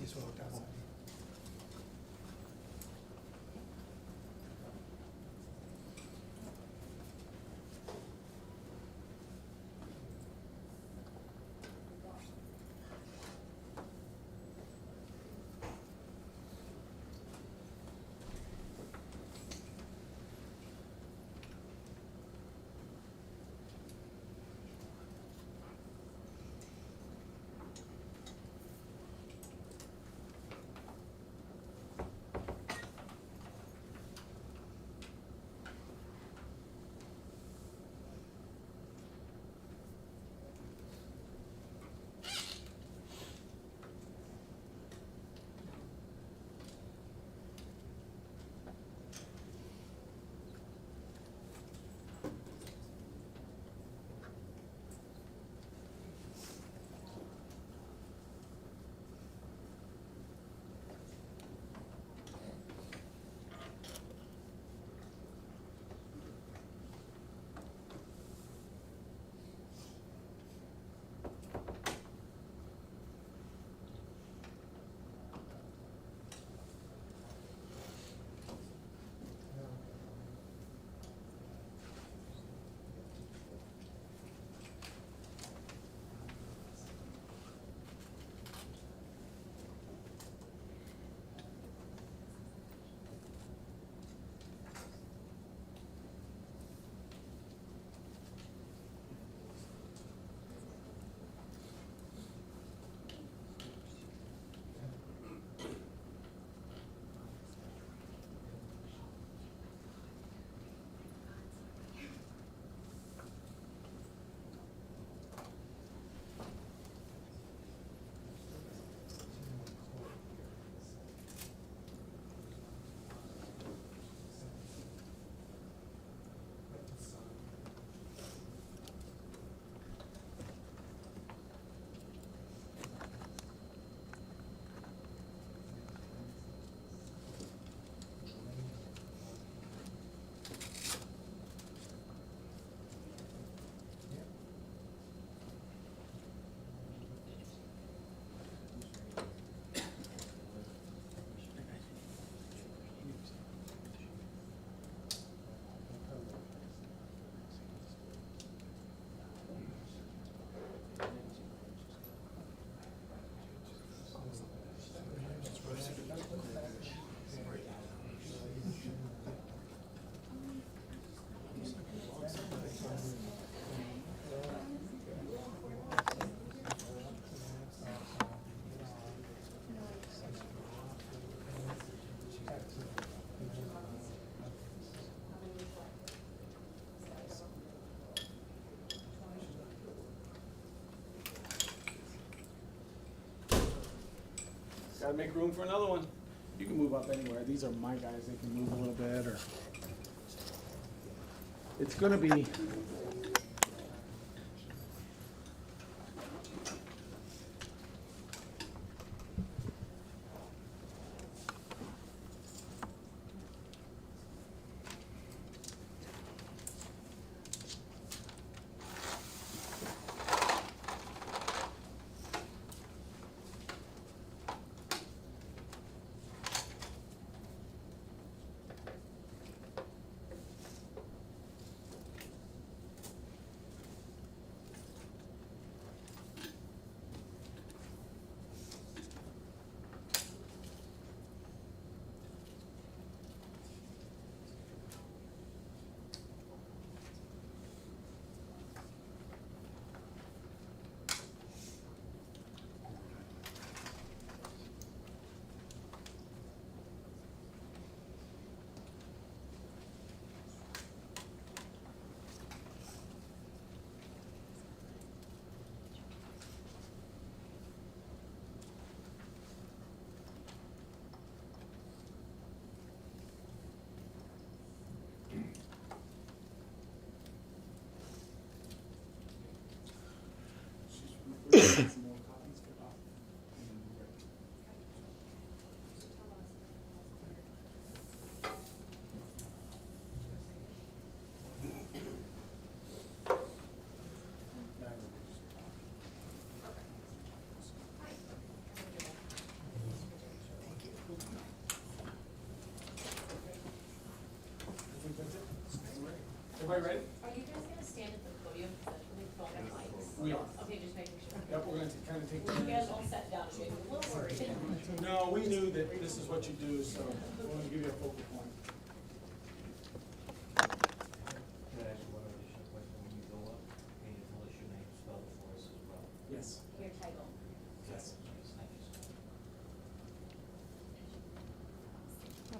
just walked outside. Gotta make room for another one. You can move up anywhere. These are my guys. They can move a little bit, or it's gonna be. Everybody ready? Are you guys gonna stand at the podium, because that's really phone and mics? We are. Okay, just making sure. Yep, we're gonna kind of take You guys turns. all sat down, and maybe a little worried. No, we knew that this is what you do, so we're gonna give you a focal point. Can I ask you one additional question? When you go up, can you tell us your name, spell it for us as well? Yes. Your title. Yes. Yes, thank you so much.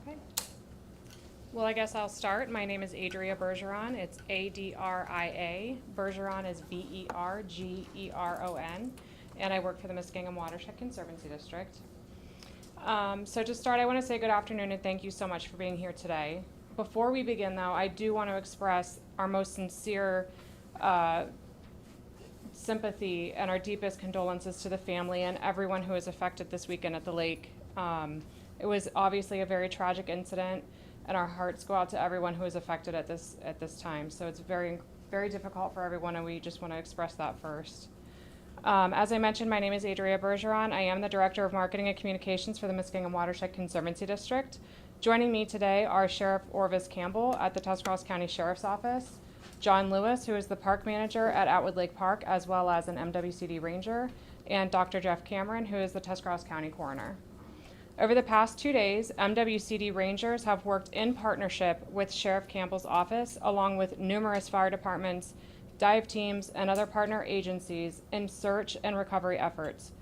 Okay. Well, I guess I'll start. My name is Adria Bergeron. It's A-D-R-I-A. Bergeron is B-E-R-G-E-R-O-N. And I work for the Muskingum Watershed Conservancy District. So to start, I want to say good afternoon and thank you so much for being here today. Before we begin, though, I do want to express our most sincere sympathy and our deepest condolences to the family and everyone who was affected this weekend at the lake. It was obviously a very tragic incident, and our hearts go out to everyone who was affected at this time. So it's very, very difficult for everyone, and we just want to express that first. As I mentioned, my name is Adria Bergeron. I am the Director of Marketing and Communications for the Muskingum Watershed Conservancy District. Joining me today are Sheriff Orvis Campbell at the Tuscarawas County Sheriff's Office, John Lewis, who is the Park Manager at Atwood Lake Park, as well as an MWCD Ranger, and Dr. Jeff Cameron, who is the Tuscarawas County Coroner. Over the past 2 days, MWCD Rangers have worked in partnership with Sheriff Campbell's office, along with numerous fire departments, dive teams, and other partner agencies in search and recovery efforts.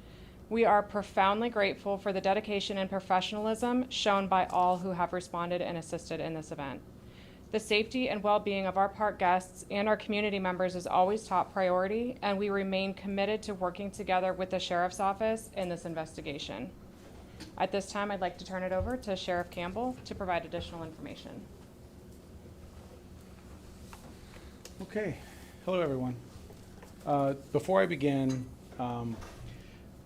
We are profoundly grateful for the dedication and professionalism shown by all who have responded and assisted in this event. The safety and well-being of our park guests and our community members is always top priority, and we remain committed to working together with the Sheriff's Office in this investigation. At this time, I'd like to turn it over to Sheriff Campbell to provide additional information. Okay. Hello, everyone. Before I begin,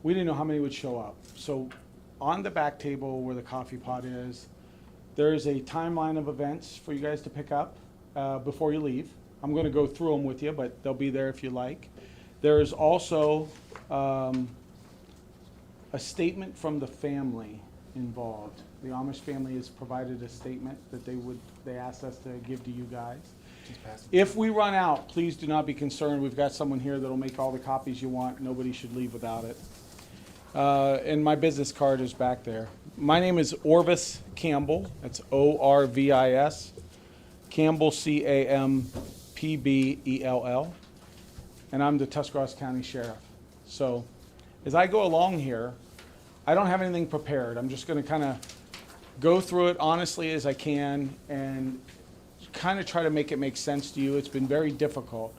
we didn't know how many would show up. So on the back table where the coffee pot is, there is a timeline of events for you guys to pick up before you leave. I'm going to go through them with you, but they'll be there if you like. There is also a statement from the family involved. The Amish family has provided a statement that they asked us to give to you guys. If we run out, please do not be concerned. We've got someone here that'll make all the copies you want. Nobody should leave without it. And my business card is back there. My name is Orvis Campbell. That's O-R-V-I-S. Campbell, C-A-M-P-B-E-L-L. And I'm the Tuscarawas County Sheriff. So as I go along here, I don't have anything prepared. I'm just going to kind of go through it honestly as I can and kind of try to make it make sense to you. It's been very difficult.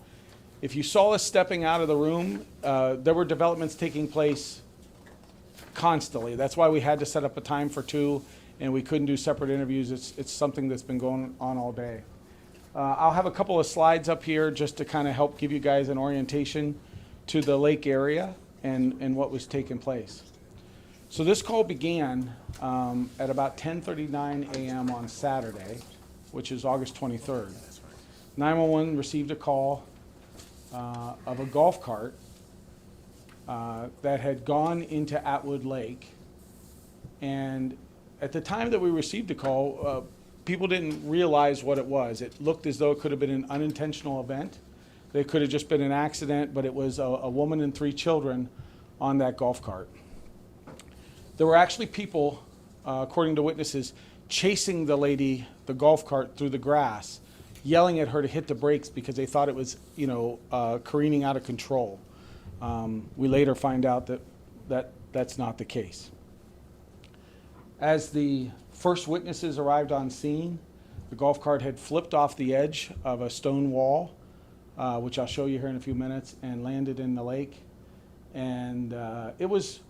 If you saw us stepping out of the room, there were developments taking place constantly. That's why we had to set up a time for 2, and we couldn't do separate interviews. It's something that's been going on all day. I'll have a couple of slides up here just to kind of help give you guys an orientation to the lake area and what was taking place. So this call began at about 10:39 a.m. on Saturday, which is August 23rd. 911 received a call of a golf cart that had gone into Atwood Lake. And at the time that we received the call, people didn't realize what it was. It looked as though it could have been an unintentional event. It could have just been an accident, but it was a woman and 3 children on that golf cart. There were actually people, according to witnesses, chasing the lady, the golf cart, through the grass, yelling at her to hit the brakes because they thought it was, careening out of control. We later find out that that's not the case. As the first witnesses arrived on scene, the golf cart had flipped off the edge of a stone wall, which I'll show you here in a few minutes, and landed in the lake. And it was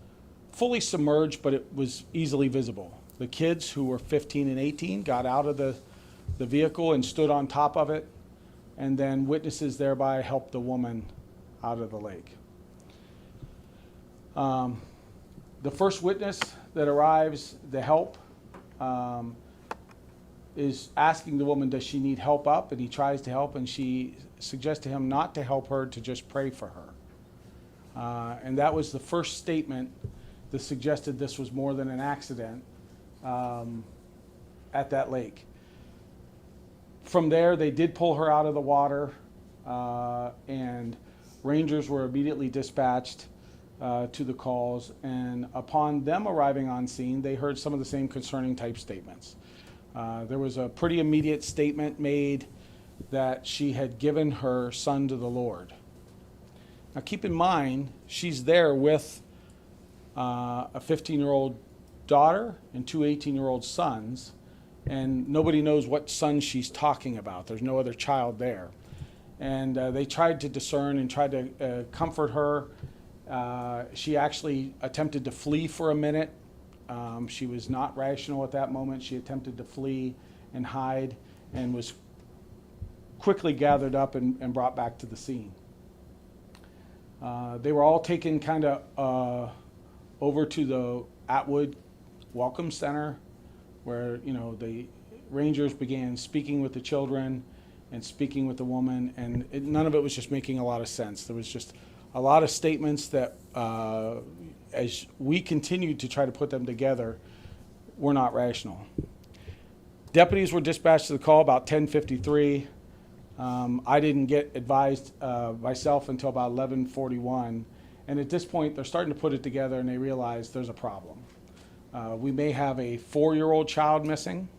fully submerged, but it was easily visible. The kids, who were 15 and 18, got out of the vehicle and stood on top of it, and then witnesses thereby helped the woman out of the lake. The first witness that arrives, the help, is asking the woman, does she need help up? And he tries to help, and she suggests to him not to help her, to just pray for her. And that was the first statement that suggested this was more than an accident at that lake. From there, they did pull her out of the water, and Rangers were immediately dispatched to the calls. And upon them arriving on scene, they heard some of the same concerning type statements. There was a pretty immediate statement made that she had given her son to the Lord. Now keep in mind, she's there with a 15-year-old daughter and two 18-year-old sons, and nobody knows what son she's talking about. There's no other child there. And they tried to discern and tried to comfort her. She actually attempted to flee for a minute. She was not rational at that moment. She attempted to flee and hide and was quickly gathered up and brought back to the scene. They were all taken kind of over to the Atwood Welcome Center, where the Rangers began speaking with the children and speaking with the woman, and none of it was just making a lot of sense. There was just a lot of statements that, as we continued to try to put them together, were not rational. Deputies were dispatched to the call about 10:53. I didn't get advised myself until about 11:41, and at this point they're starting to put it together and they realize there's a problem. We may have a 4-year-old child missing.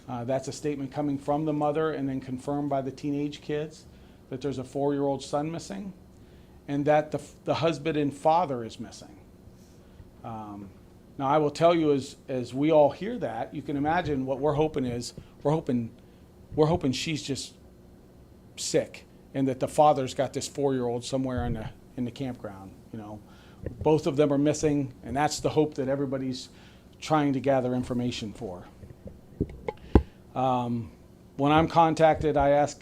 That's a statement coming from the mother and then confirmed by the teenage kids that there's a 4-year-old son missing, and that the husband and father is missing. Now I will tell you, as we all hear that, you can imagine what we're hoping is, we're hoping she's just sick and that the father's got this 4-year-old somewhere in the campground. Both of them are missing, and that's the hope that everybody's trying to gather information for. When I'm contacted, I ask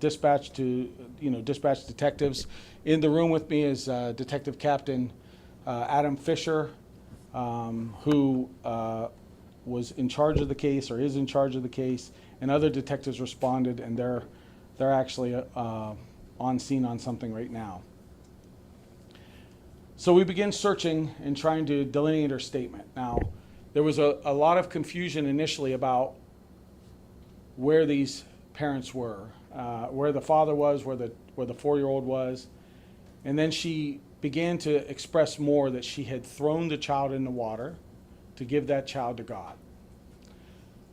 dispatch detectives. In the room with me is Detective Captain Adam Fisher, who was in charge of the case or is in charge of the case, and other detectives responded, and they're actually on scene on something right now. So we begin searching and trying to delineate her statement. Now, there was a lot of confusion initially about where these parents were, where the father was, where the 4-year-old was, and then she began to express more that she had thrown the child in the water to give that child to God.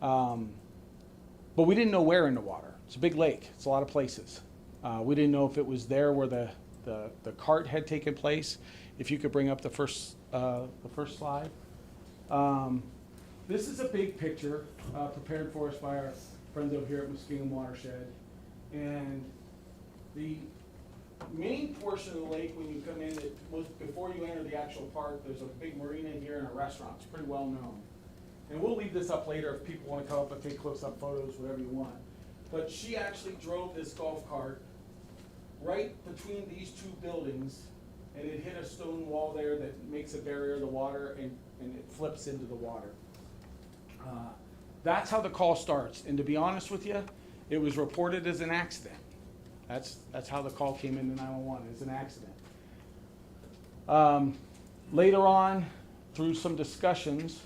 But we didn't know where in the water. It's a big lake. It's a lot of places. We didn't know if it was there where the cart had taken place. If you could bring up the first slide. This is a big picture prepared for us by our friends over here at Muskingum Watershed. And the main portion of the lake, when you come in, before you enter the actual park, there's a big marina here and a restaurant. It's pretty well known. And we'll leave this up later if people want to come up and take close-up photos, whatever you want. But she actually drove this golf cart right between these two buildings, and it hit a stone wall there that makes a barrier of the water, and it flips into the water. That's how the call starts. And to be honest with you, it was reported as an accident. That's how the call came into 911, as an accident. Later on, through some discussions,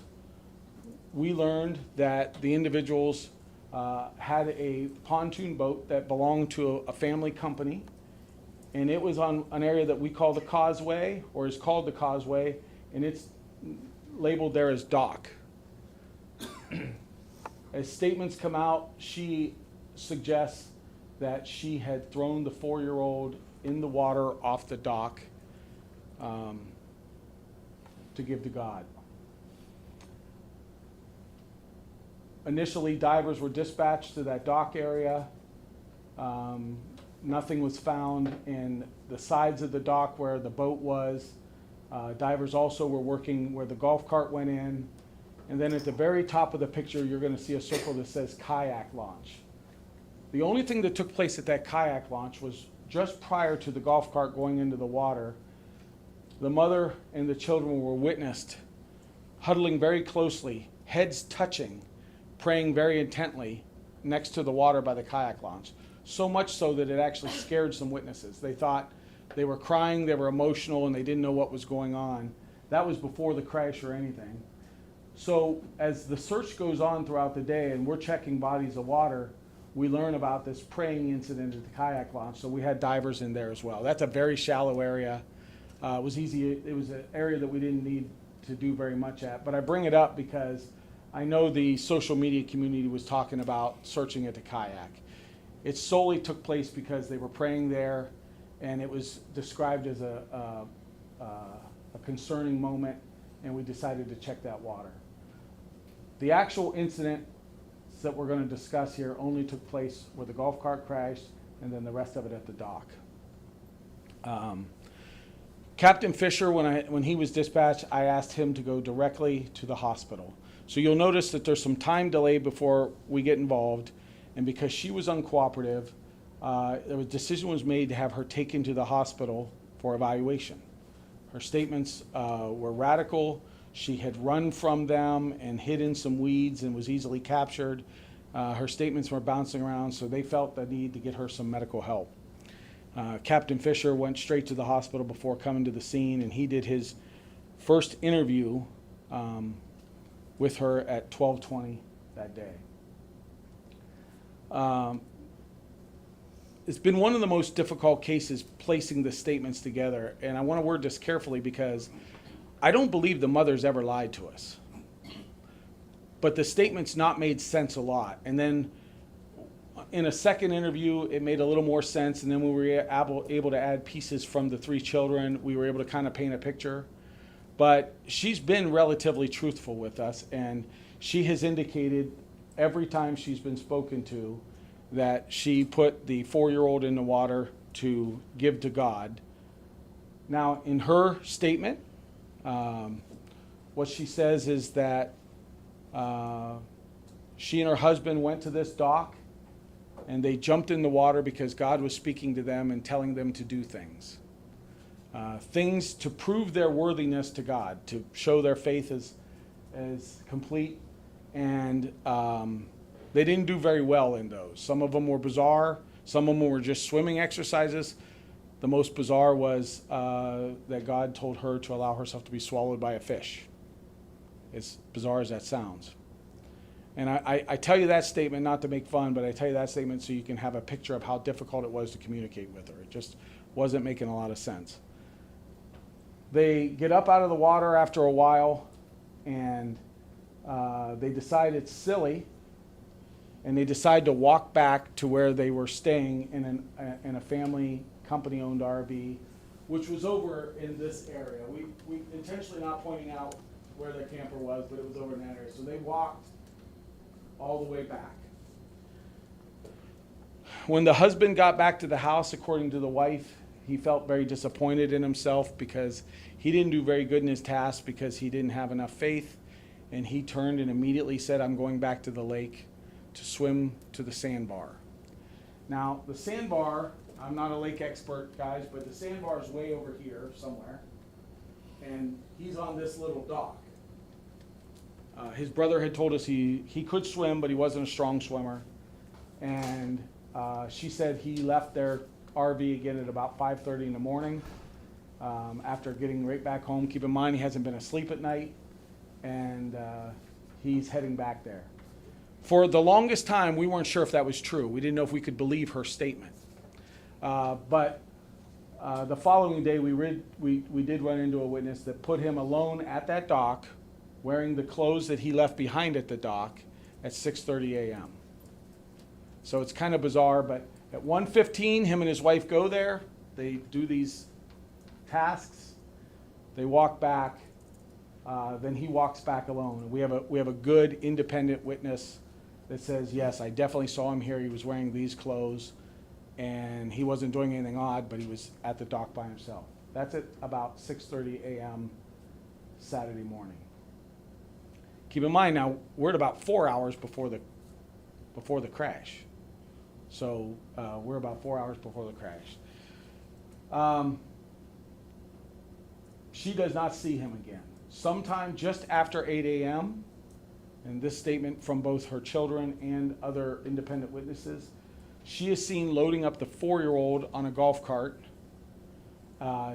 we learned that the individuals had a pontoon boat that belonged to a family company, and it was on an area that we call the Causeway, or is called the Causeway, and it's labeled there as dock. As statements come out, she suggests that she had thrown the 4-year-old in the water off the dock to give to God. Initially, divers were dispatched to that dock area. Nothing was found in the sides of the dock where the boat was. Divers also were working where the golf cart went in. And then at the very top of the picture, you're going to see a circle that says kayak launch. The only thing that took place at that kayak launch was just prior to the golf cart going into the water. The mother and the children were witnessed huddling very closely, heads touching, praying very intently next to the water by the kayak launch. So much so that it actually scared some witnesses. They thought they were crying, they were emotional, and they didn't know what was going on. That was before the crash or anything. So as the search goes on throughout the day and we're checking bodies of water, we learn about this praying incident at the kayak launch. So we had divers in there as well. That's a very shallow area. It was easy. It was an area that we didn't need to do very much at. But I bring it up because I know the social media community was talking about searching at the kayak. It solely took place because they were praying there, and it was described as a concerning moment, and we decided to check that water. The actual incident that we're going to discuss here only took place where the golf cart crashed, and then the rest of it at the dock. Captain Fisher, when he was dispatched, I asked him to go directly to the hospital. So you'll notice that there's some time delay before we get involved, and because she was uncooperative, a decision was made to have her taken to the hospital for evaluation. Her statements were radical. She had run from them and hid in some weeds and was easily captured. Her statements were bouncing around, so they felt the need to get her some medical help. Captain Fisher went straight to the hospital before coming to the scene, and he did his first interview with her at 12:20 that day. It's been one of the most difficult cases placing the statements together, and I want to word this carefully because I don't believe the mother's ever lied to us. But the statements not made sense a lot, and then in a second interview, it made a little more sense, and then we were able to add pieces from the three children. We were able to kind of paint a picture. But she's been relatively truthful with us, and she has indicated every time she's been spoken to that she put the 4-year-old in the water to give to God. Now, in her statement, what she says is that she and her husband went to this dock and they jumped in the water because God was speaking to them and telling them to do things. Things to prove their worthiness to God, to show their faith as complete. And they didn't do very well in those. Some of them were bizarre. Some of them were just swimming exercises. The most bizarre was that God told her to allow herself to be swallowed by a fish. As bizarre as that sounds. And I tell you that statement not to make fun, but I tell you that statement so you can have a picture of how difficult it was to communicate with her. It just wasn't making a lot of sense. They get up out of the water after a while, and they decide it's silly, and they decide to walk back to where they were staying in a family company-owned RV, which was over in this area. We intentionally not pointing out where their camper was, but it was over in that area. So they walked all the way back. When the husband got back to the house, according to the wife, he felt very disappointed in himself because he didn't do very good in his task because he didn't have enough faith. And he turned and immediately said, I'm going back to the lake to swim to the sandbar. Now, the sandbar, I'm not a lake expert, guys, but the sandbar is way over here somewhere. And he's on this little dock. His brother had told us he could swim, but he wasn't a strong swimmer. And she said he left their RV again at about 5:30 in the morning after getting right back home. Keep in mind, he hasn't been asleep at night, and he's heading back there. For the longest time, we weren't sure if that was true. We didn't know if we could believe her statement. But the following day, we did run into a witness that put him alone at that dock, wearing the clothes that he left behind at the dock at 6:30 a.m. So it's kind of bizarre, but at 1:15, him and his wife go there. They do these tasks. They walk back. Then he walks back alone. We have a good independent witness that says, yes, I definitely saw him here. He was wearing these clothes, and he wasn't doing anything odd, but he was at the dock by himself. That's at about 6:30 a.m. Saturday morning. Keep in mind now, we're at about 4 hours before the crash. So we're about 4 hours before the crash. She does not see him again. Sometime just after 8 a.m., and this statement from both her children and other independent witnesses, she is seen loading up the 4-year-old on a golf cart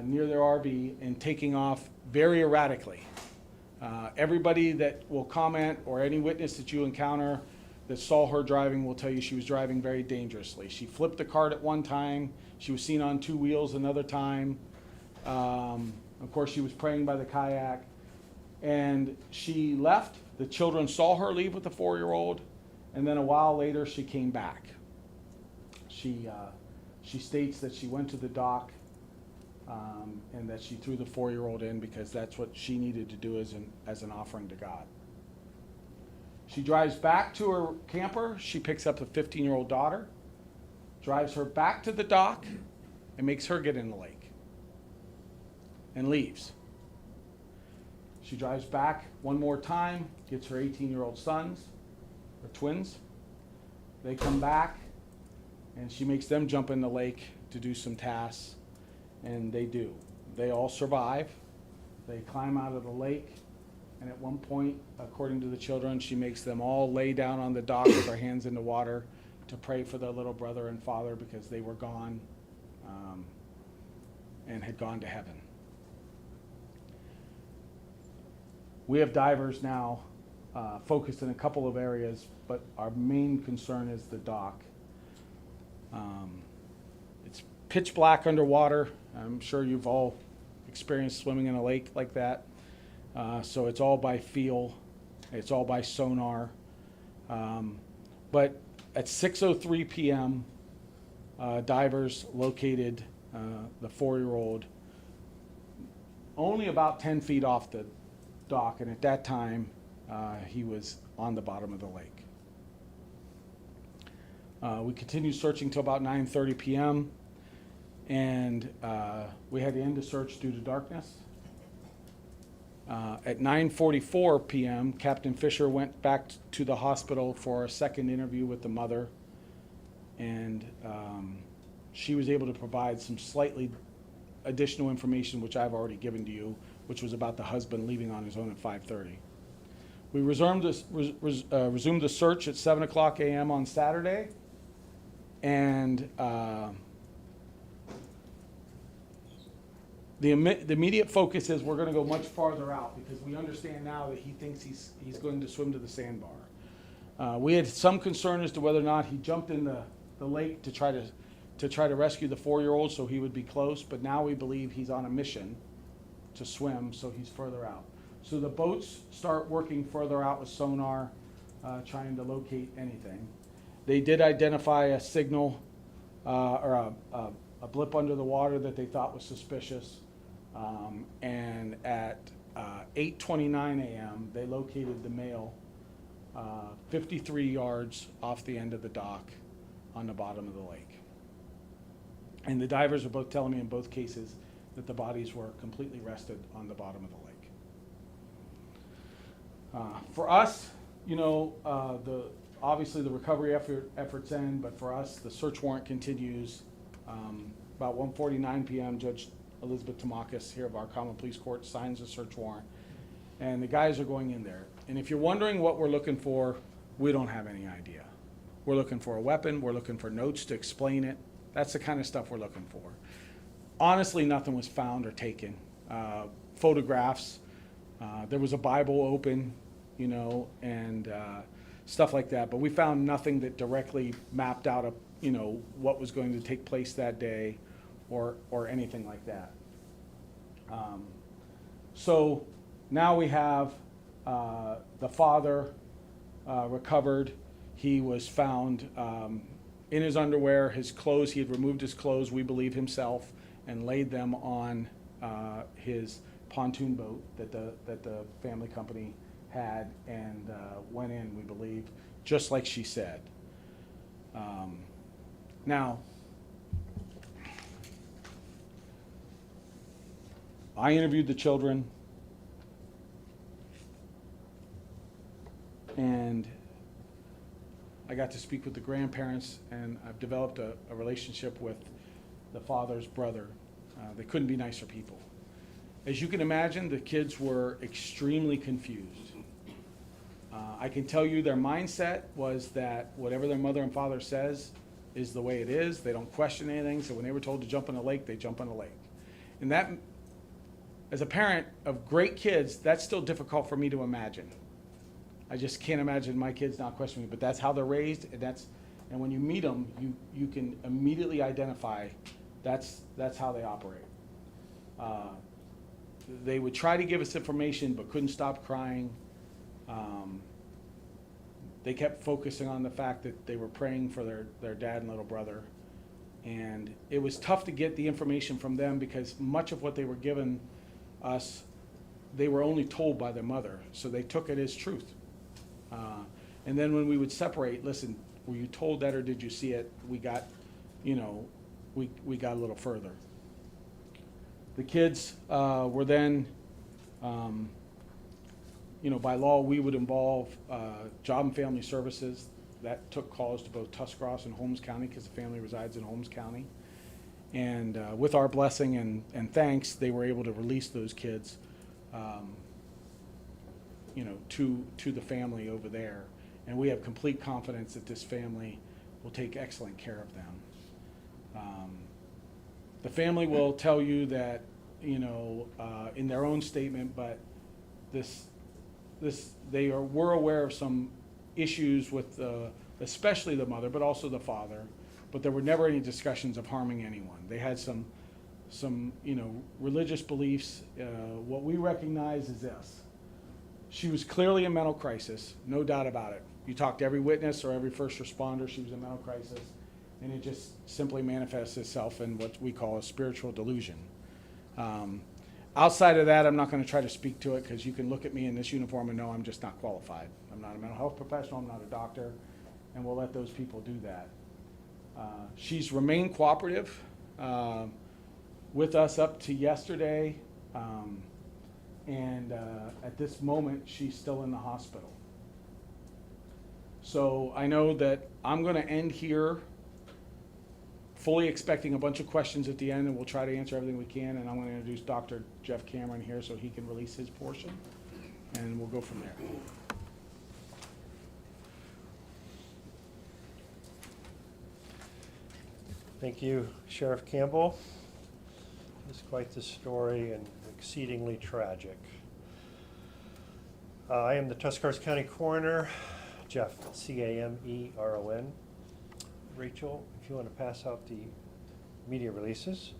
near their RV and taking off very erratically. Everybody that will comment or any witness that you encounter that saw her driving will tell you she was driving very dangerously. She flipped the cart at one time. She was seen on 2 wheels another time. Of course, she was praying by the kayak. And she left. The children saw her leave with the 4-year-old. And then a while later, she came back. She states that she went to the dock and that she threw the 4-year-old in because that's what she needed to do as an offering to God. She drives back to her camper. She picks up a 15-year-old daughter, drives her back to the dock, and makes her get in the lake and leaves. She drives back one more time, gets her 18-year-old sons, or twins. They come back, and she makes them jump in the lake to do some tasks, and they do. They all survive. They climb out of the lake, and at one point, according to the children, she makes them all lay down on the dock with their hands in the water to pray for their little brother and father because they were gone and had gone to heaven. We have divers now focused in a couple of areas, but our main concern is the dock. It's pitch black underwater. I'm sure you've all experienced swimming in a lake like that. So it's all by feel. It's all by sonar. But at 6:03 p.m., divers located the 4-year-old only about 10 feet off the dock, and at that time, he was on the bottom of the lake. We continued searching till about 9:30 p.m., and we had to end the search due to darkness. At 9:44 p.m., Captain Fisher went back to the hospital for a second interview with the mother, and she was able to provide some slightly additional information, which I've already given to you, which was about the husband leaving on his own at 5:30. We resumed the search at 7 o'clock a.m. on Saturday, and the immediate focus is we're going to go much farther out because we understand now that he thinks he's going to swim to the sandbar. We had some concern as to whether or not he jumped in the lake to try to rescue the 4-year-old so he would be close, but now we believe he's on a mission to swim, so he's further out. So the boats start working further out with sonar, trying to locate anything. They did identify a signal or a blip under the water that they thought was suspicious. And at 8:29 a.m., they located the male 53 yards off the end of the dock on the bottom of the lake. And the divers are both telling me in both cases that the bodies were completely rested on the bottom of the lake. For us, obviously the recovery efforts end, but for us, the search warrant continues. About 1:49 p.m., Judge Elizabeth Tamakis here of our Common Police Court signs a search warrant, and the guys are going in there. And if you're wondering what we're looking for, we don't have any idea. We're looking for a weapon. We're looking for notes to explain it. That's the kind of stuff we're looking for. Honestly, nothing was found or taken. Photographs. There was a Bible open, and stuff like that. But we found nothing that directly mapped out what was going to take place that day or anything like that. So now we have the father recovered. He was found in his underwear, his clothes. He had removed his clothes, we believe himself, and laid them on his pontoon boat that the family company had, and went in, we believe, just like she said. Now, I interviewed the children, and I got to speak with the grandparents, and I've developed a relationship with the father's brother. They couldn't be nicer people. As you can imagine, the kids were extremely confused. I can tell you their mindset was that whatever their mother and father says is the way it is. They don't question anything, so when they were told to jump in a lake, they jump in a lake. And as a parent of great kids, that's still difficult for me to imagine. I just can't imagine my kids not questioning me, but that's how they're raised, and when you meet them, you can immediately identify that's how they operate. They would try to give us information but couldn't stop crying. They kept focusing on the fact that they were praying for their dad and little brother. And it was tough to get the information from them because much of what they were given us, they were only told by their mother. So they took it as truth. And then when we would separate, listen, were you told that or did you see it? We got, we got a little further. The kids were then, by law, we would involve Job and Family Services. That took calls to both Tuscarawas and Holmes County because the family resides in Holmes County. And with our blessing and thanks, they were able to release those kids, to the family over there. And we have complete confidence that this family will take excellent care of them. The family will tell you that, in their own statement, but we're aware of some issues with especially the mother, but also the father. But there were never any discussions of harming anyone. They had some religious beliefs. What we recognize is this: she was clearly in mental crisis, no doubt about it. You talk to every witness or every first responder, she was in mental crisis, and it just simply manifests itself in what we call a spiritual delusion. Outside of that, I'm not going to try to speak to it because you can look at me in this uniform and know I'm just not qualified. I'm not a mental health professional, I'm not a doctor, and we'll let those people do that. She's remained cooperative with us up to yesterday, and at this moment, she's still in the hospital. So I know that I'm going to end here fully expecting a bunch of questions at the end, and we'll try to answer everything we can, and I'm going to introduce Dr. Jeff Cameron here so he can release his portion, and we'll go from there. Thank you, Sheriff Campbell. It's quite the story and exceedingly tragic. I am the Tuscarawas County Coroner, Jeff, C-A-M-E-R-O-N. Rachel, if you want to pass out the media releases.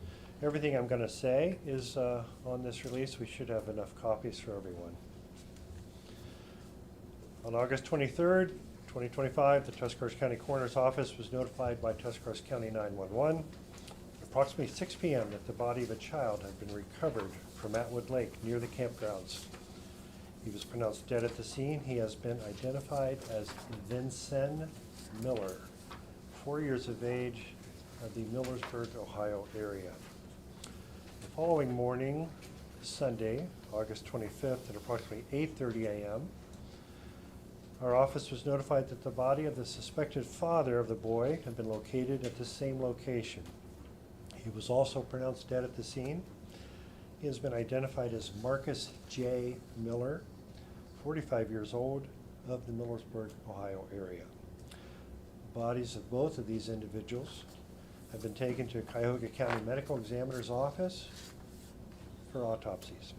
Everything I'm going to say is on this release. We should have enough copies for everyone. On August 23rd, 2025, the Tuscarawas County Coroner's Office was notified by Tuscarawas County 911 at approximately 6 p.m. that the body of a child had been recovered from Atwood Lake near the campgrounds. He was pronounced dead at the scene. He has been identified as Vincent Miller, 4 years of age, of the Millersburg, Ohio area. The following morning, Sunday, August 25th, at approximately 8:30 a.m., our office was notified that the body of the suspected father of the boy had been located at the same location. He was also pronounced dead at the scene. He has been identified as Marcus J. Miller, 45 years old, of the Millersburg, Ohio area. The bodies of both of these individuals have been taken to Cuyahoga County Medical Examiner's office for autopsies.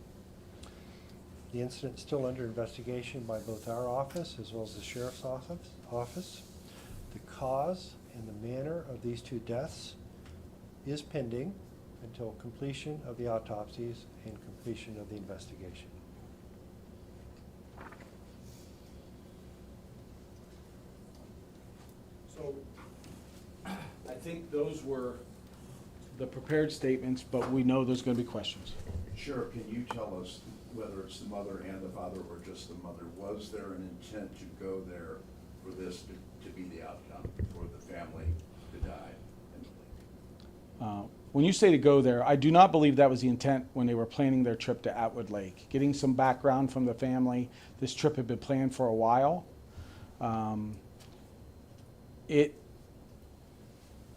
The incident is still under investigation by both our office as well as the Sheriff's office. The cause and the manner of these two deaths is pending until completion of the autopsies and completion of the investigation. So I think those were the prepared statements, but we know there's going to be questions. Sheriff, can you tell us whether it's the mother and the father or just the mother? Was there an intent to go there for this to be the outcome, for the family to die in the lake? When you say to go there, I do not believe that was the intent when they were planning their trip to Atwood Lake. Getting some background from the family, this trip had been planned for a while.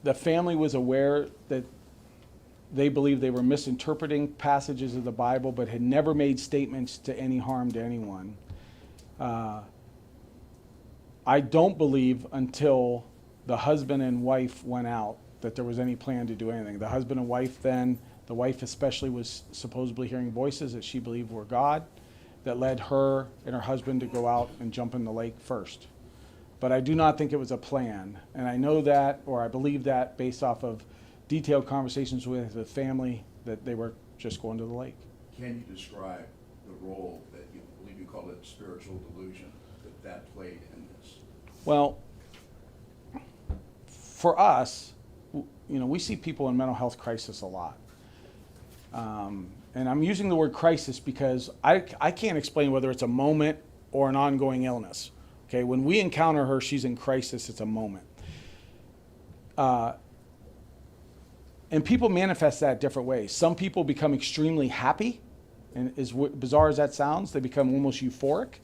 The family was aware that they believed they were misinterpreting passages of the Bible, but had never made statements to any harm to anyone. I don't believe until the husband and wife went out that there was any plan to do anything. The husband and wife then, The wife especially was supposedly hearing voices that she believed were God that led her and her husband to go out and jump in the lake first. But I do not think it was a plan. And I know that, or I believe that, based off of detailed conversations with the family, that they were just going to the lake. Can you describe the role that you believe you called it spiritual delusion that played in this? Well, for us, we see people in mental health crisis a lot. And I'm using the word crisis because I can't explain whether it's a moment or an ongoing illness. Okay, when we encounter her, she's in crisis, it's a moment. And people manifest that different ways. Some people become extremely happy, and as bizarre as that sounds, they become almost euphoric.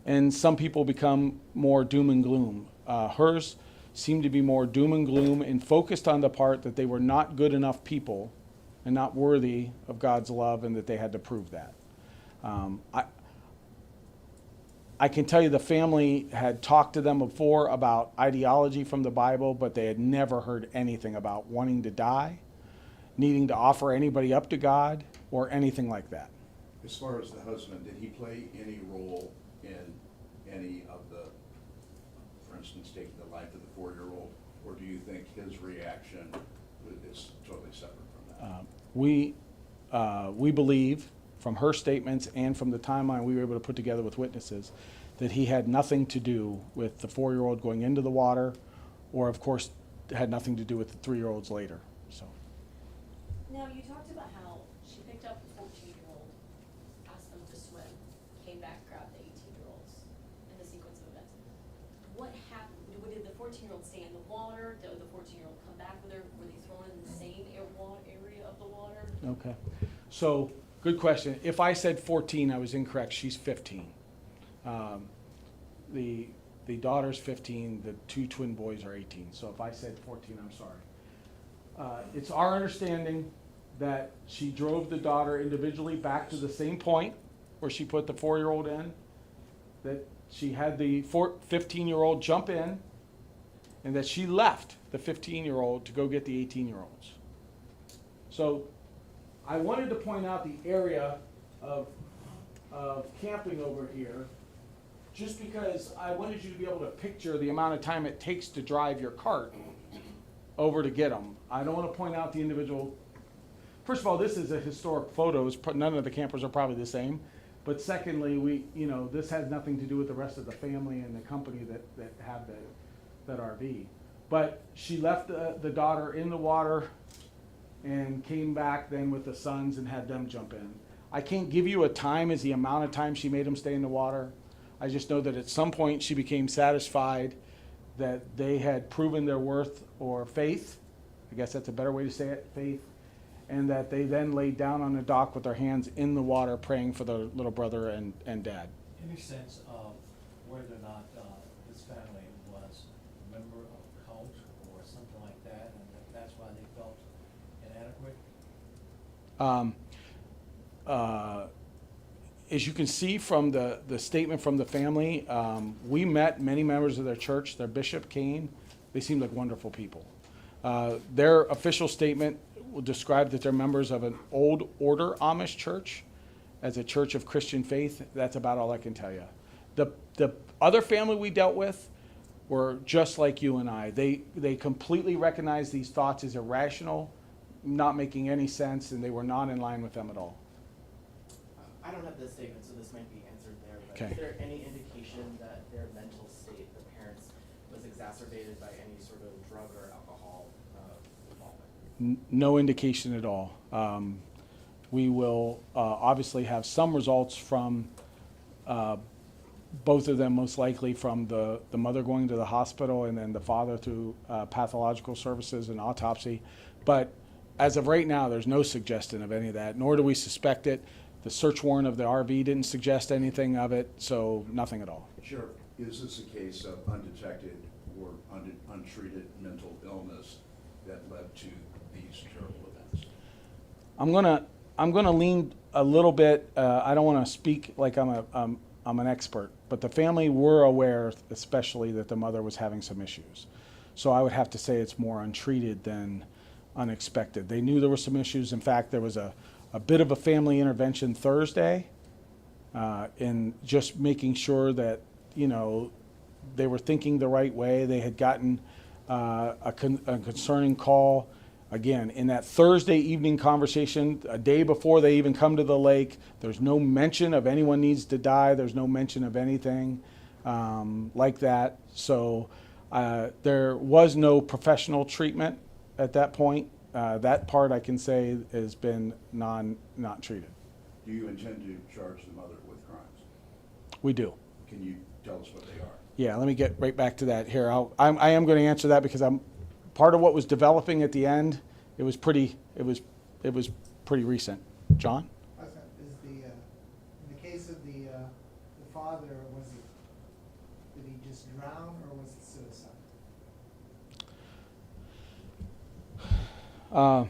And some people become more doom and gloom. Hers seemed to be more doom and gloom and focused on the part that they were not good enough people and not worthy of God's love, and that they had to prove that. I can tell you the family had talked to them before about ideology from the Bible, but they had never heard anything about wanting to die, needing to offer anybody up to God, or anything like that. As far as the husband, did he play any role in any of the, for instance, taking the life of the 4-year-old, or do you think his reaction is totally separate from that? We believe, from her statements and from the timeline we were able to put together with witnesses, that he had nothing to do with the 4-year-old going into the water, or of course had nothing to do with the 3-year-olds later. So. Now, you talked about how she picked up the 14-year-old, asked them to swim, came back, grabbed the 18-year-olds in the sequence of events. What happened? Did the 14-year-old stay in the water? Did the 14-year-old come back with her? Were they thrown in the same area of the water? Okay. So, good question. If I said 14, I was incorrect. She's 15. The daughter's 15. The 2 twin boys are 18. So if I said 14, I'm sorry. It's our understanding that she drove the daughter individually back to the same point where she put the 4-year-old in, that she had the 15-year-old jump in, and that she left the 15-year-old to go get the 18-year-olds. So I wanted to point out the area of camping over here, just because I wanted you to be able to picture the amount of time it takes to drive your cart over to get them. I don't want to point out the individual. First of all, this is a historic photo. None of the campers are probably the same. But secondly, this has nothing to do with the rest of the family and the company that have that RV. But she left the daughter in the water and came back then with the sons and had them jump in. I can't give you a time as the amount of time she made them stay in the water. I just know that at some point she became satisfied that they had proven their worth or faith. I guess that's a better way to say it, faith. And that they then laid down on the dock with their hands in the water praying for their little brother and dad. Any sense of whether or not this family was a member of a cult or something like that, and that's why they felt inadequate? As you can see from the statement from the family, we met many members of their church. Their bishop came. They seemed like wonderful people. Their official statement will describe that they're members of an old order Amish church as a church of Christian faith. That's about all I can tell you. The other family we dealt with were just like you and I. They completely recognized these thoughts as irrational, not making any sense, and they were not in line with them at all. I don't have the statement, so this might be answered there, but Okay. Is there any indication that their mental state, the parents, was exacerbated by any sort of drug or alcohol involvement? No indication at all. We will obviously have some results from both of them, most likely from the mother going to the hospital and then the father through pathological services and autopsy. But as of right now, there's no suggestion of any of that, nor do we suspect it. The search warrant of the RV didn't suggest anything of it, so nothing at all. Sheriff, is this a case of undetected or untreated mental illness that led to these terrible events? I'm gonna lean a little bit. I don't want to speak like I'm an expert, but the family were aware, especially that the mother was having some issues. So I would have to say it's more untreated than unexpected. They knew there were some issues. In fact, there was a bit of a family intervention Thursday in just making sure that, you know, they were thinking the right way. They had gotten a concerning call. Again, in that Thursday evening conversation, a day before they even come to the lake, there's no mention of anyone needs to die. There's no mention of anything like that. So there was no professional treatment at that point. That part I can say has been not treated. Do you intend to charge the mother with crimes? We do. Can you tell us what they are? Yeah, let me get right back to that here. I am going to answer that because part of what was developing at the end. It was pretty recent. John? Is in the case of the father, did he just drown or was it suicide?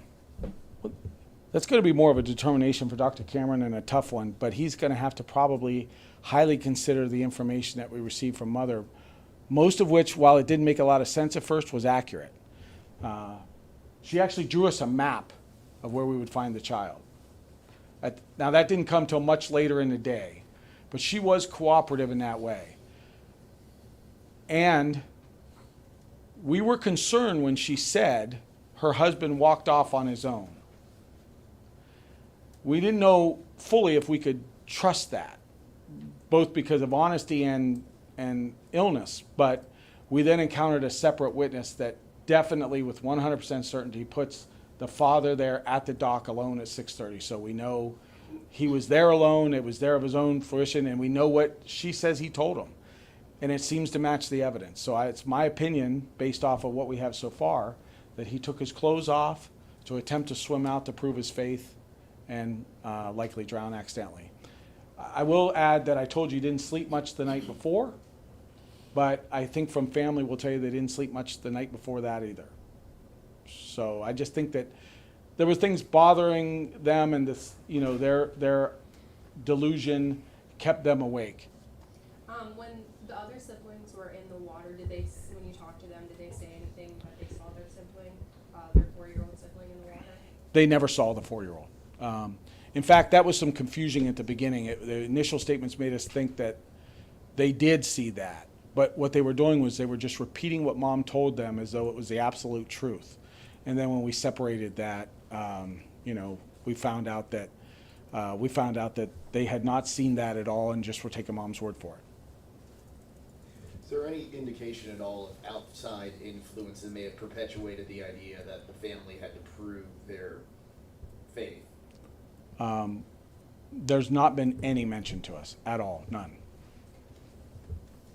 That's going to be more of a determination for Dr. Cameron and a tough one, but he's going to have to probably highly consider the information that we received from mother, most of which, while it didn't make a lot of sense at first, was accurate. She actually drew us a map of where we would find the child. Now, that didn't come till much later in the day, but she was cooperative in that way. And we were concerned when she said her husband walked off on his own. We didn't know fully if we could trust that, both because of honesty and illness, but we then encountered a separate witness that definitely with 100% certainty puts the father there at the dock alone at 6:30. So we know he was there alone, it was there of his own fruition, and we know what she says he told him. And it seems to match the evidence. So it's my opinion, based off of what we have so far, that he took his clothes off to attempt to swim out to prove his faith and likely drown accidentally. I will add that I told you he didn't sleep much the night before, but I think from family will tell you they didn't sleep much the night before that either. So I just think that there were things bothering them, and this, you know, their delusion kept them awake. When the other siblings were in the water, when you talked to them, did they say anything that they saw their sibling, their 4-year-old sibling in the water? They never saw the 4-year-old. In fact, that was some confusion at the beginning. The initial statements made us think that they did see that. But what they were doing was they were just repeating what mom told them as though it was the absolute truth. And then when we separated that, you know, we found out that they had not seen that at all and just were taking mom's word for it. Is there any indication at all of outside influence that may have perpetuated the idea that the family had to prove their faith? There's not been any mention to us at all, none.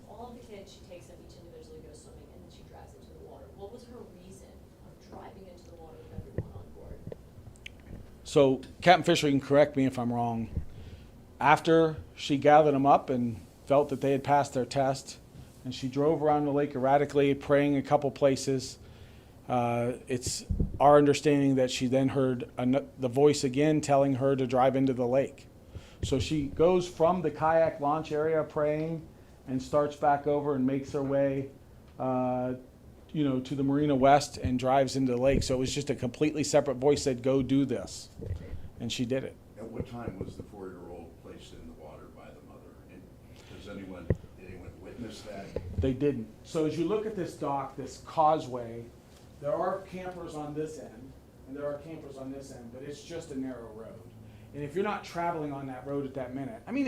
All of the kids, she takes them each individually, go swimming, and then she drives into the water. What was her reason of driving into the water with everyone on board? So Captain Fisher, you can correct me if I'm wrong. After she gathered them up and felt that they had passed their test, and she drove around the lake erratically, praying a couple places, it's our understanding that she then heard the voice again telling her to drive into the lake. So she goes from the kayak launch area praying and starts back over and makes her way you know, to the Marina West and drives into the lake. So it was just a completely separate voice said, go do this. And she did it. At what time was the 4-year-old placed in the water by the mother? And did anyone witness that? They didn't. So as you look at this dock, this causeway, there are campers on this end and there are campers on this end, but it's just a narrow road. And if you're not traveling on that road at that minute, I mean,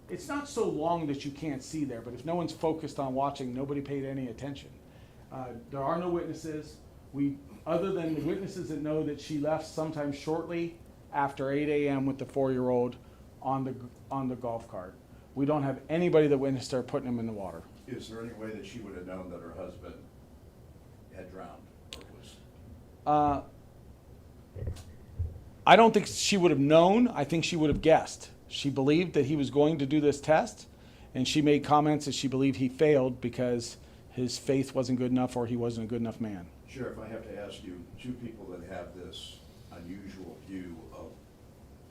it's not so long that you can't see there, but if no one's focused on watching, nobody paid any attention. There are no witnesses. Other than the witnesses that know that she left sometime shortly after 8 a.m. with the 4-year-old on the golf cart. We don't have anybody that witnessed her putting him in the water. Is there any way that she would have known that her husband had drowned or was? I don't think she would have known. I think she would have guessed. She believed that he was going to do this test, and she made comments that she believed he failed because his faith wasn't good enough or he wasn't a good enough man. Sheriff, I have to ask you, two people that have this unusual view of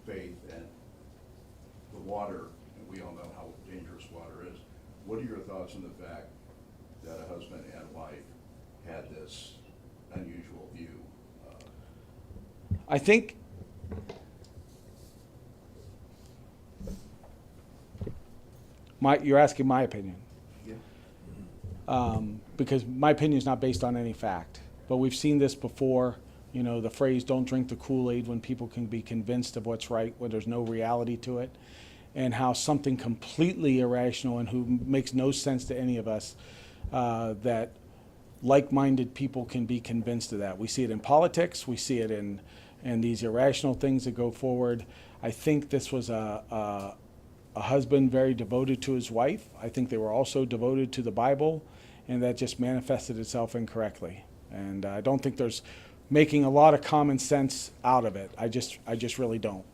faith and the water, and we all know how dangerous water is. What are your thoughts on the fact that a husband and wife had this unusual view of I think you're asking my opinion. Yeah. Because my opinion is not based on any fact. But we've seen this before, you know, the phrase, don't drink the Kool-Aid, when people can be convinced of what's right, when there's no reality to it, and how something completely irrational and who makes no sense to any of us, that like-minded people can be convinced of that. We see it in politics, we see it in these irrational things that go forward. I think this was a husband very devoted to his wife. I think they were also devoted to the Bible, and that just manifested itself incorrectly. And I don't think there's making a lot of common sense out of it. I just really don't.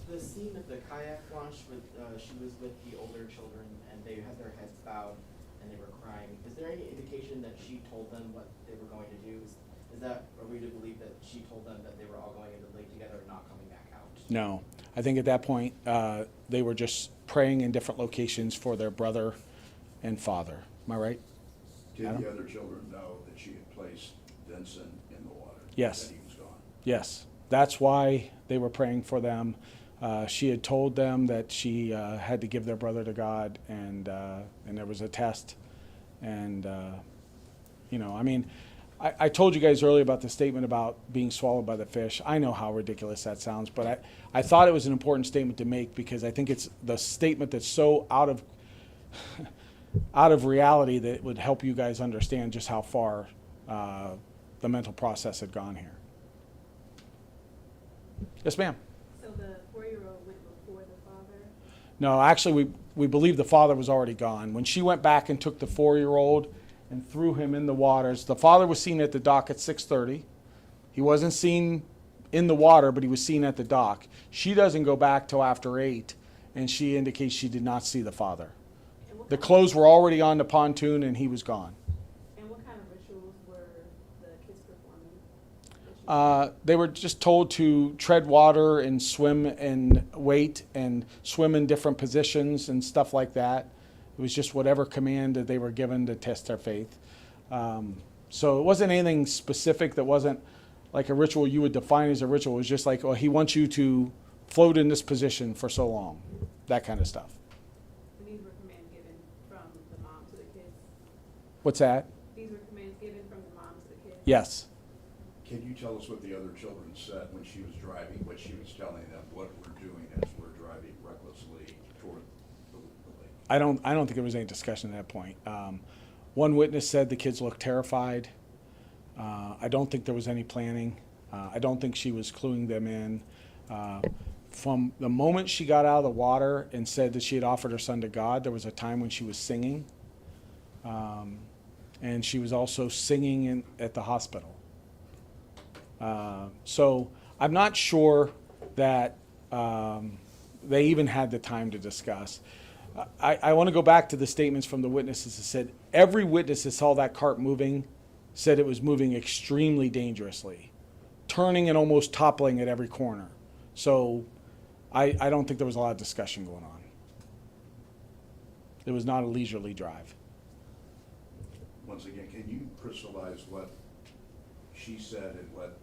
The scene of the kayak launch with, she was with the older children and they had their heads bowed and they were crying. Is there any indication that she told them what they were going to do? Is that, are we to believe that she told them that they were all going into the lake together and not coming back out? No. I think at that point, they were just praying in different locations for their brother and father. Am I right? Did Adam? the other children know that she had placed Vincent in the water? Yes. That he was gone? Yes. That's why they were praying for them. She had told them that she had to give their brother to God, and there was a test. And, you know, I mean, I told you guys earlier about the statement about being swallowed by the fish. I know how ridiculous that sounds, but I thought it was an important statement to make because I think it's the statement that's so out of out of reality that it would help you guys understand just how far the mental process had gone here. Yes, ma'am. So the 4-year-old went before the father? No, actually, we believe the father was already gone. When she went back and took the 4-year-old and threw him in the waters, the father was seen at the dock at 6:30. He wasn't seen in the water, but he was seen at the dock. She doesn't go back till after 8, and she indicates she did not see the father. The clothes were already on the pontoon, and he was gone. And what kind of rituals were the kids performing? They were just told to tread water and swim and wait and swim in different positions and stuff like that. It was just whatever command that they were given to test their faith. So it wasn't anything specific that wasn't like a ritual you would define as a ritual. It was just like, oh, he wants you to float in this position for so long, that kind of stuff. And these were commands given from the mom to the kids? What's that? These were commands given from the mom to the kids? Yes. Can you tell us what the other children said when she was driving, what she was telling them, what we're doing as we're driving recklessly toward the lake? I don't think there was any discussion at that point. One witness said the kids looked terrified. I don't think there was any planning. I don't think she was cluing them in. From the moment she got out of the water and said that she had offered her son to God, there was a time when she was singing. And she was also singing at the hospital. So I'm not sure that they even had the time to discuss. I want to go back to the statements from the witnesses that said every witness that saw that cart moving said it was moving extremely dangerously, turning and almost toppling at every corner. So I don't think there was a lot of discussion going on. It was not a leisurely drive. Once again, can you crystallize what she said and what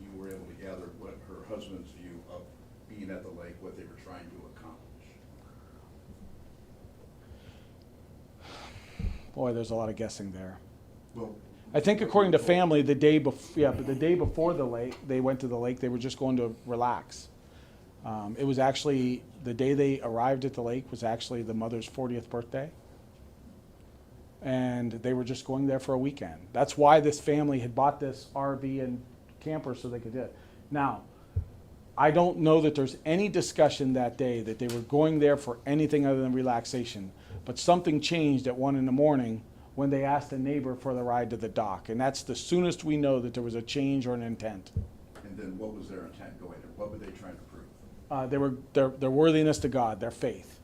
you were able to gather, what her husband's view of being at the lake, what they were trying to accomplish? Boy, there's a lot of guessing there. Well, I think according to family, the day before the lake, they went to the lake, they were just going to relax. It was actually, the day they arrived at the lake was actually the mother's 40th birthday. And they were just going there for a weekend. That's why this family had bought this RV and camper so they could do it. Now, I don't know that there's any discussion that day that they were going there for anything other than relaxation. But something changed at 1 a.m. when they asked a neighbor for the ride to the dock. And that's the soonest we know that there was a change or an intent. and then what was their intent going there? What were they trying to prove? They were their worthiness to God, their faith.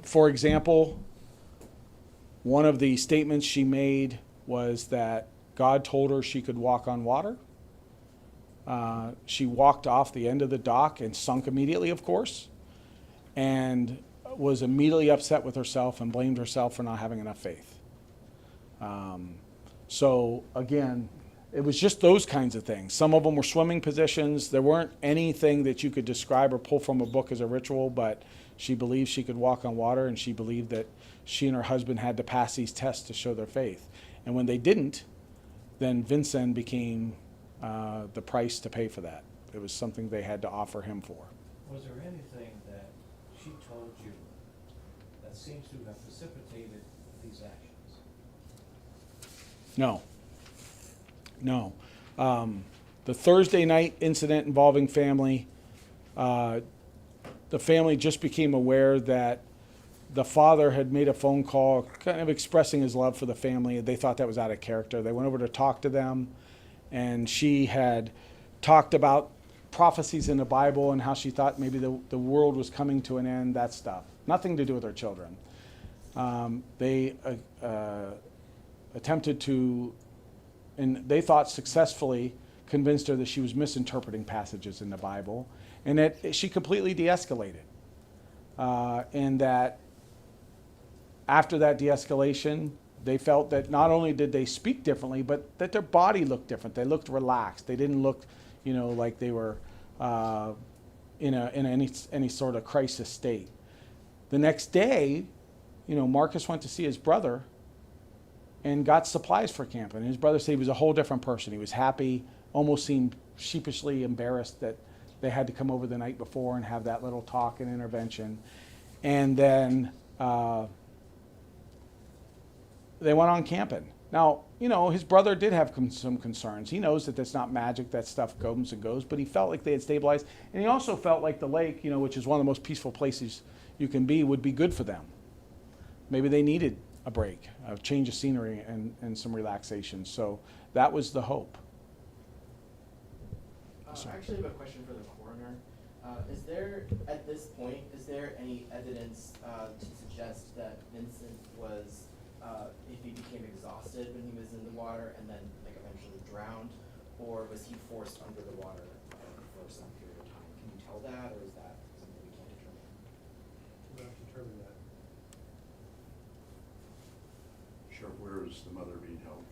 For example, one of the statements she made was that God told her she could walk on water. She walked off the end of the dock and sunk immediately, of course, and was immediately upset with herself and blamed herself for not having enough faith. So again, it was just those kinds of things. Some of them were swimming positions. There weren't anything that you could describe or pull from a book as a ritual, but she believed she could walk on water, and she believed that she and her husband had to pass these tests to show their faith. And when they didn't, then Vincent became the price to pay for that. It was something they had to offer him for. Was there anything that she told you that seems to have precipitated these actions? No. No. The Thursday night incident involving family, the family just became aware that the father had made a phone call kind of expressing his love for the family. They thought that was out of character. They went over to talk to them, and she had talked about prophecies in the Bible and how she thought maybe the world was coming to an end, that stuff. Nothing to do with her children. They attempted to, and they thought successfully, convinced her that she was misinterpreting passages in the Bible, and that she completely de-escalated. And that after that de-escalation, they felt that not only did they speak differently, but that their body looked different. They looked relaxed. They didn't look, like they were in any sort of crisis state. The next day, Marcus went to see his brother and got supplies for camp. And his brother said he was a whole different person. He was happy, almost seemed sheepishly embarrassed that they had to come over the night before and have that little talk and intervention. And then they went on camping. Now, his brother did have some concerns. He knows that that's not magic, that stuff comes and goes, but he felt like they had stabilized. And he also felt like the lake, which is one of the most peaceful places you can be, would be good for them. Maybe they needed a break, a change of scenery, and some relaxation. So that was the hope. I actually have a question for the coroner. At this point, is there any evidence to suggest that Vincent was, if he became exhausted when he was in the water and then eventually drowned, or was he forced under the water for some period of time? Can you tell that, or is that something we can't determine? We'll have to determine that. Sure, where is the mother being held?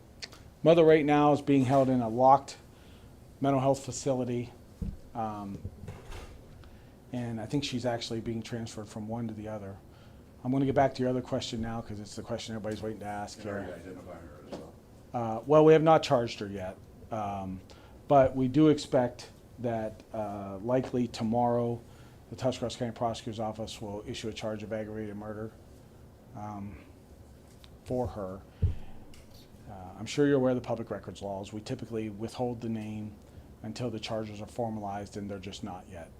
Mother right now is being held in a locked mental health facility. And I think she's actually being transferred from one to the other. I'm going to get back to your other question now because it's the question everybody's waiting to ask Can here. you identify her as well? Well, we have not charged her yet, but we do expect that likely tomorrow the Tuscarawas County Prosecutor's Office will issue a charge of aggravated murder for her. I'm sure you're aware of the public records laws. We typically withhold the name until the charges are formalized, and they're just not yet.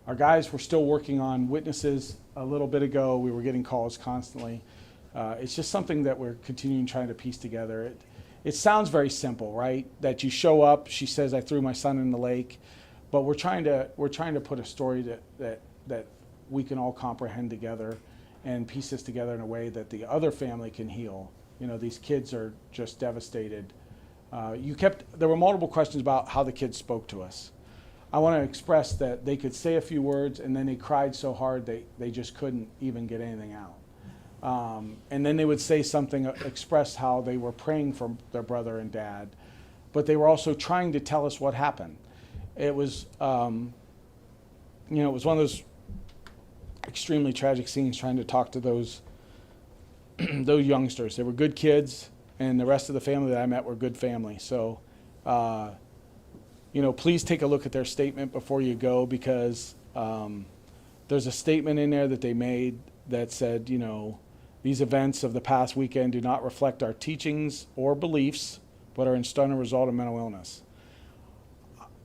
Our guys were still working on witnesses a little bit ago. We were getting calls constantly. It's just something that we're continuing trying to piece together. It sounds very simple, right? That you show up, she says, I threw my son in the lake, but we're trying to put a story that we can all comprehend together and piece this together in a way that the other family can heal. These kids are just devastated. There were multiple questions about how the kids spoke to us. I want to express that they could say a few words and then they cried so hard they just couldn't even get anything out. And then they would say something, express how they were praying for their brother and dad, but they were also trying to tell us what happened. It was, it was one of those extremely tragic scenes trying to talk to those youngsters. They were good kids, and the rest of the family that I met were good family. So, please take a look at their statement before you go, because there's a statement in there that they made that said, these events of the past weekend do not reflect our teachings or beliefs, but are instead a result of mental illness.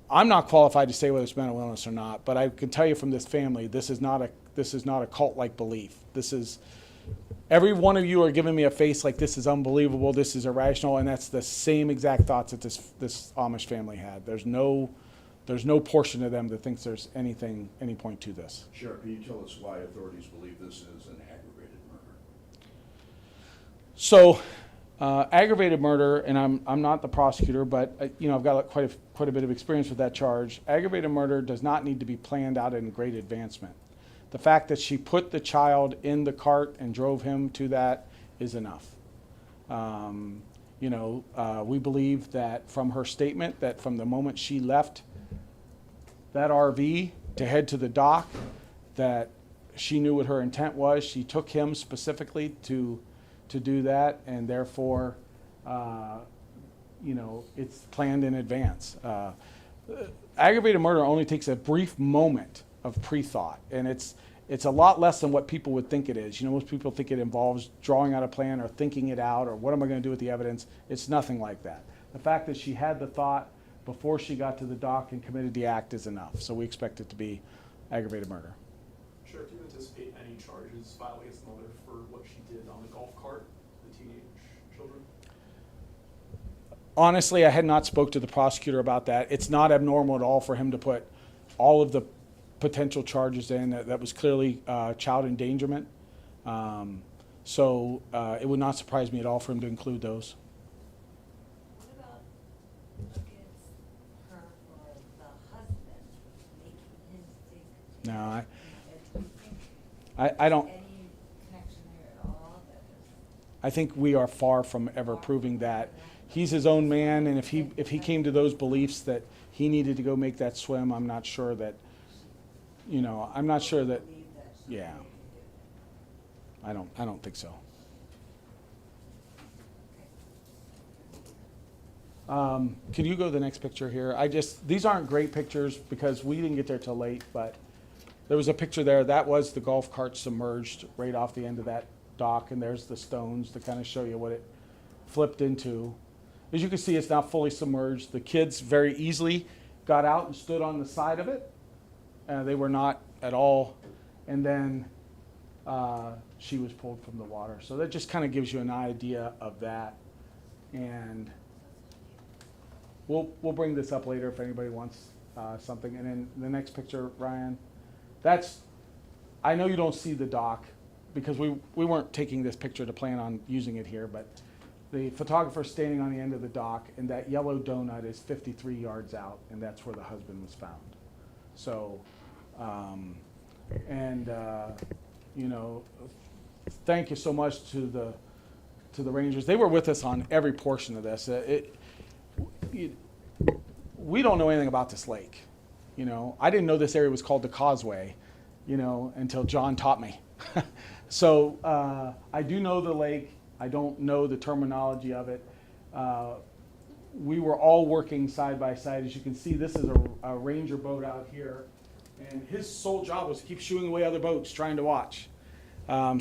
I'm not qualified to say whether it's mental illness or not, but I can tell you from this family, this is not a cult-like belief. Every one of you are giving me a face like this is unbelievable, this is irrational, and that's the same exact thoughts that this Amish family had. There's no portion of them that thinks there's any point to this. Sheriff, can you tell us why authorities believe this is an aggravated murder? So, aggravated murder, and I'm not the prosecutor, but I've got quite a bit of experience with that charge. Aggravated murder does not need to be planned out in great advancement. The fact that she put the child in the cart and drove him to that is enough. We believe that from her statement, that from the moment she left that RV to head to the dock, that she knew what her intent was. She took him specifically to do that, and therefore, it's planned in advance. Aggravated murder only takes a brief moment of pre-thought, and it's a lot less than what people would think it is. Most people think it involves drawing out a plan or thinking it out or what am I going to do with the evidence. It's nothing like that. The fact that she had the thought before she got to the dock and committed the act is enough. So we expect it to be aggravated murder. Sheriff, do you anticipate any charges filed against the mother for what she did on the golf cart, the teenage children? Honestly, I had not spoke to the prosecutor about that. It's not abnormal at all for him to put all of the potential charges in. That was clearly child endangerment. So it would not surprise me at all for him to include those. What about against her or the husband making him think? No, Do you think I don't. any connection there at all? I think we are far from ever proving that. He's his own man, and if he came to those beliefs that he needed to go make that swim, I'm not sure that, I'm not sure that, yeah. I don't think so. Can you go to the next picture here? These aren't great pictures because we didn't get there till late, but there was a picture there. That was the golf cart submerged right off the end of that dock, and there's the stones to kind of show you what it flipped into. As you can see, it's not fully submerged. The kids very easily got out and stood on the side of it. They were not at all. And then she was pulled from the water. So that just kind of gives you an idea of that. And we'll bring this up later if anybody wants something. And then the next picture, Ryan, I know you don't see the dock because we weren't taking this picture to plan on using it here, but the photographer standing on the end of the dock, and that yellow donut is 53 yards out, and that's where the husband was found. So, thank you so much to the Rangers. They were with us on every portion of this. We don't know anything about this lake. I didn't know this area was called the Causeway, until John taught me. So I do know the lake. I don't know the terminology of it. We were all working side by side. As you can see, this is a ranger boat out here, and his sole job was to keep shooing away other boats trying to watch. In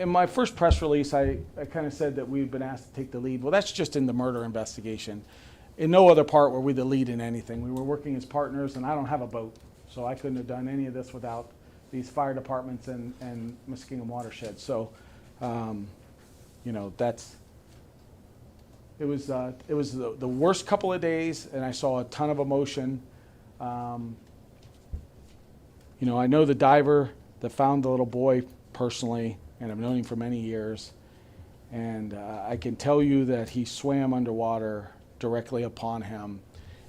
my first press release, I kind of said that we've been asked to take the lead. Well, that's just in the murder investigation. In no other part were we the lead in anything. We were working as partners, and I don't have a boat, so I couldn't have done any of this without these fire departments and Muskingum Watershed. So, it was the worst couple of days, and I saw a ton of emotion. I know the diver that found the little boy personally, and I've known him for many years. And I can tell you that he swam underwater directly upon him,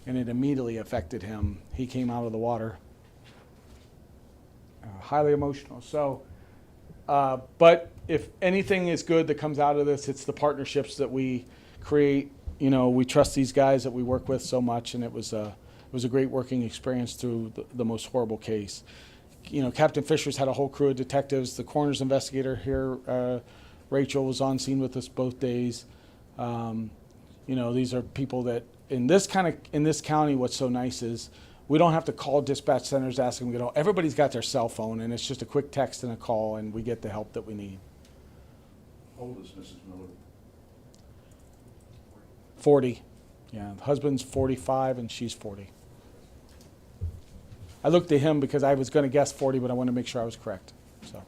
and it immediately affected him. He came out of the water highly emotional. So, but if anything is good that comes out of this, it's the partnerships that we create. We trust these guys that we work with so much, and it was a great working experience through the most horrible case. Captain Fisher's had a whole crew of detectives. The coroner's investigator here, Rachel, was on scene with us both days. These are people that in this county, what's so nice is we don't have to call dispatch centers asking them. Everybody's got their cell phone, and it's just a quick text and a call, and we get the help that we need. How old is Mrs. Miller? 40. Yeah, the husband's 45 and she's 40. I looked at him because I was going to guess 40, but I wanted to make sure I was correct. So.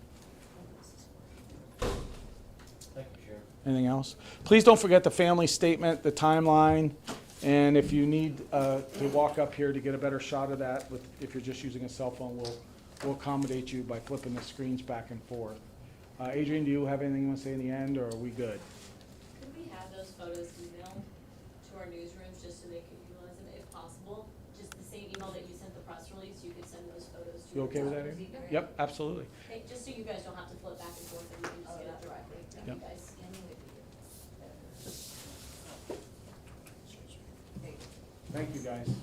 Thank you, Sheriff. Anything else? Please don't forget the family statement, the timeline, and if you need to walk up here to get a better shot of that, if you're just using a cell phone, we'll accommodate you by flipping the screens back and forth. Adrian, do you have anything you want to say in the end, or are we good? Could we have those photos emailed to our newsrooms just so they could utilize them if possible? Just the same email that you sent the press release, you could send those photos to. You okay with that, Adrian? Yep, absolutely. Okay, just so you guys don't have to flip back and forth and you can just get it directly. Thank you Yep. guys. Thank you, guys.